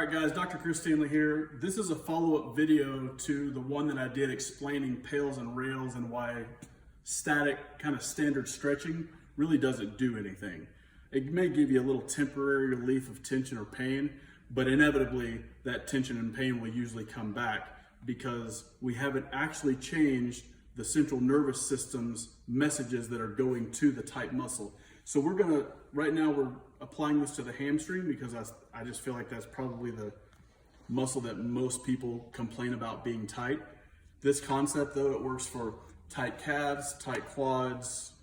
All right guys, Dr. Chris Stanley here. This is a follow-up video to the one that I did explaining PAILs and rails and why static kind of standard stretching really doesn't do anything. It may give you a little temporary relief of tension or pain, but inevitably that tension and pain will usually come back because we haven't actually changed the central nervous system's messages that are going to the tight muscle. So right now we're applying this to the hamstring because I just feel like that's probably the muscle that most people complain about being tight. This concept though, it works for tight calves, tight quads,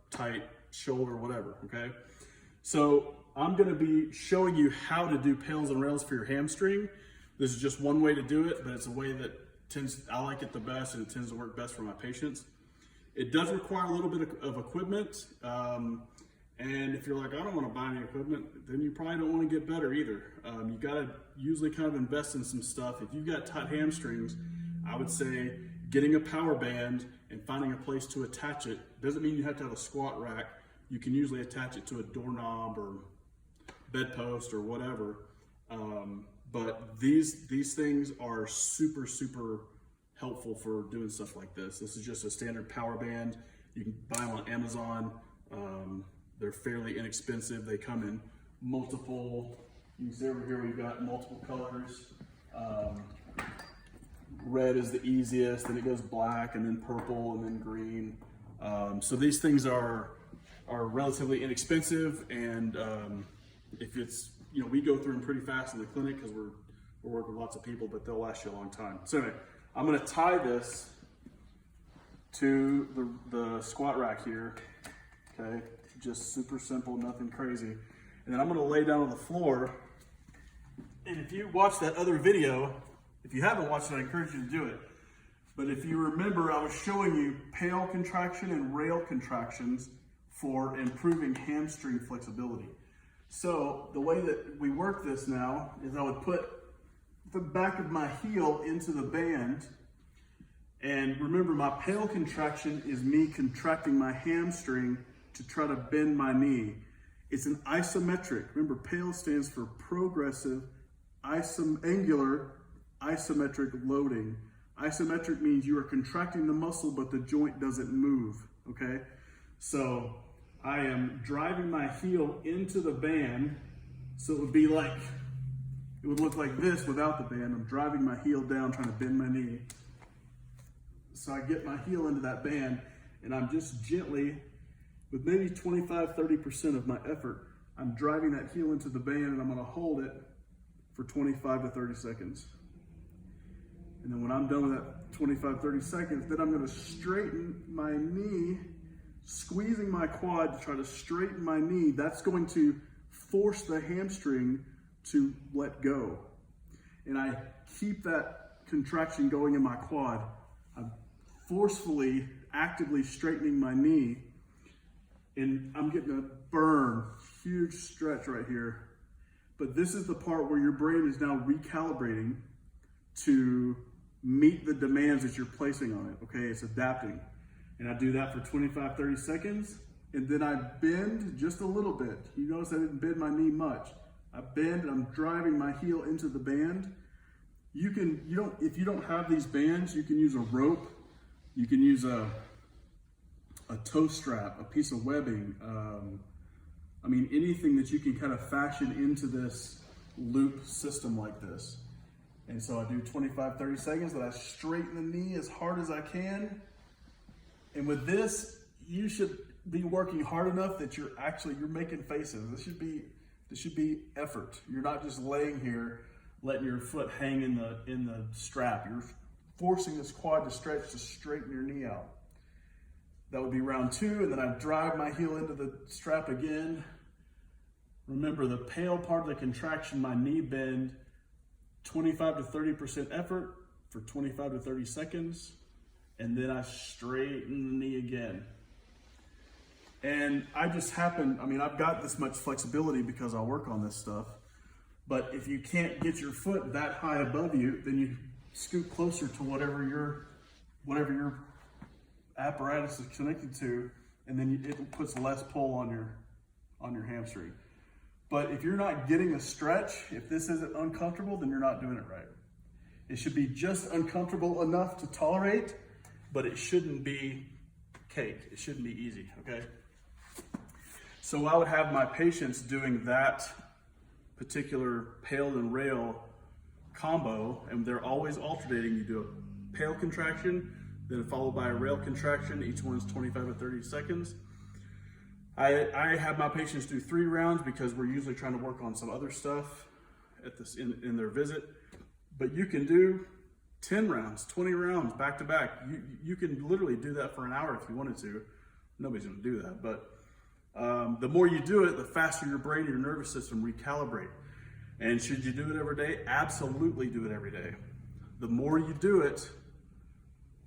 tight shoulder, whatever, okay? So I'm gonna be showing you how to do PAILs and rails for your hamstring. This is just one way to do it, but it's a way that I like it the best and it tends to work best for my patients. It does require a little bit of equipment. And if you're like, I don't want to buy any equipment, then you probably don't want to get better either. You got to usually kind of invest in some stuff. If you've got tight hamstrings, I would say getting a power band and finding a place to attach it. Doesn't mean you have to have a squat rack. You can usually attach it to a doorknob or bedpost or whatever. But these things are super helpful for doing stuff like this. This is just a standard power band. You can buy them on Amazon. They're fairly inexpensive. They come in multiple, you can see over here we've got multiple colors. Red is the easiest, then it goes black and then purple and then green. So these things are relatively inexpensive, and if it's, we go through them pretty fast in the clinic because we're working with lots of people, but they'll last you a long time. So anyway, I'm gonna tie this to the squat rack here, okay? Just super simple, nothing crazy. And then I'm gonna lay down on the floor. And if you watch that other video, if you haven't watched it, I encourage you to do it. But if you remember, I was showing you PAIL contraction and rail contractions for improving hamstring flexibility. So the way that we work this now is I would put the back of my heel into the band. And remember, my PAIL contraction is me contracting my hamstring to try to bend my knee. It's an isometric. Remember, PAIL stands for progressive angular isometric loading. Isometric means you are contracting the muscle, but the joint doesn't move, okay? So I am driving my heel into the band. So it would look like this without the band. I'm driving my heel down, trying to bend my knee. So I get my heel into that band, and I'm just gently, with maybe 25-30% of my effort, I'm driving that heel into the band, and I'm gonna hold it for 25 to 30 seconds. And then when I'm done with that 25-30 seconds, then I'm gonna straighten my knee, squeezing my quad to try to straighten my knee. That's going to force the hamstring to let go. And I keep that contraction going in my quad. I'm forcefully, actively straightening my knee, and I'm getting a burn, huge stretch right here. But this is the part where your brain is now recalibrating to meet the demands that you're placing on it, okay? It's adapting. And I do that for 25-30 seconds, and then I bend just a little bit. You notice I didn't bend my knee much. I bend and I'm driving my heel into the band. If you don't have these bands, you can use a rope. You can use a toe strap, a piece of webbing. Anything that you can kind of fashion into this loop system like this. And so I do 25-30 seconds, then I straighten the knee as hard as I can. And with this, you should be working hard enough that you're making faces. This should be effort. You're not just laying here letting your foot hang in the strap. You're forcing this quad to stretch to straighten your knee out. That would be round 2, and then I drive my heel into the strap again. Remember, the PAIL part of the contraction, my knee bend, 25 to 30% effort for 25 to 30 seconds, and then I straighten the knee again. And I've got this much flexibility because I work on this stuff. But if you can't get your foot that high above you, then you scoot closer to whatever your apparatus is connected to, and then it puts less pull on your hamstring. But if you're not getting a stretch, if this isn't uncomfortable, then you're not doing it right. It should be just uncomfortable enough to tolerate, but it shouldn't be cake. It shouldn't be easy, okay? So I would have my patients doing that particular PAIL and rail combo, and they're always alternating. You do a PAIL contraction, then followed by a rail contraction. Each one's 25 to 30 seconds. I have my patients do 3 rounds because we're usually trying to work on some other stuff at this in their visit. But you can do 10 rounds, 20 rounds back to back. You can literally do that for an hour if you wanted to. Nobody's gonna do that, but the more you do it, the faster your brain and your nervous system recalibrate. And should you do it every day? Absolutely do it every day. The more you do it,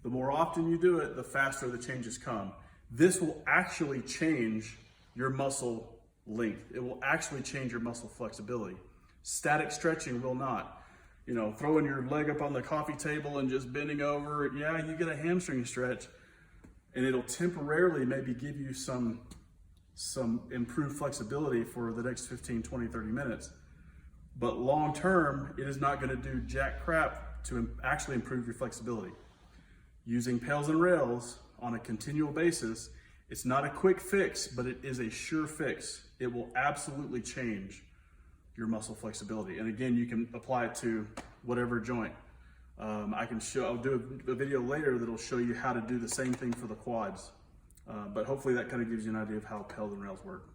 the more often you do it, the faster the changes come. This will actually change your muscle length. It will actually change your muscle flexibility. Static stretching will not. You know, throwing your leg up on the coffee table and just bending over, yeah, you get a hamstring stretch, and it'll temporarily maybe give you some improved flexibility for the next 15, 20, 30 minutes. But long term, it is not gonna do jack crap to actually improve your flexibility. Using PAILs and rails on a continual basis, it's not a quick fix, but it is a sure fix. It will absolutely change your muscle flexibility. And again, you can apply it to whatever joint. I'll do a video later that'll show you how to do the same thing for the quads. But hopefully that kind of gives you an idea of how PAILs and rails work.